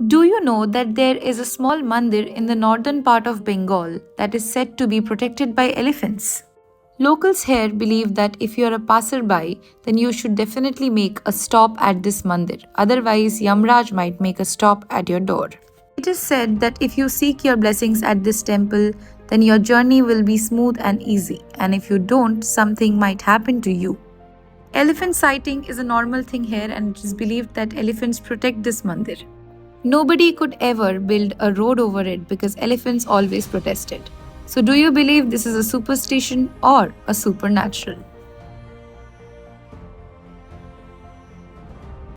Do you know that there is a small mandir in the northern part of Bengal that is said to be protected by elephants? Locals here believe that if you are a passerby, then you should definitely make a stop at this mandir. Otherwise, Yamraj might make a stop at your door. It is said that if you seek your blessings at this temple, then your journey will be smooth and easy, and if you don't, something might happen to you. Elephant sighting is a normal thing here, and it is believed that elephants protect this mandir. Nobody could ever build a road over it because elephants always protested. So, do you believe this is a superstition or a supernatural?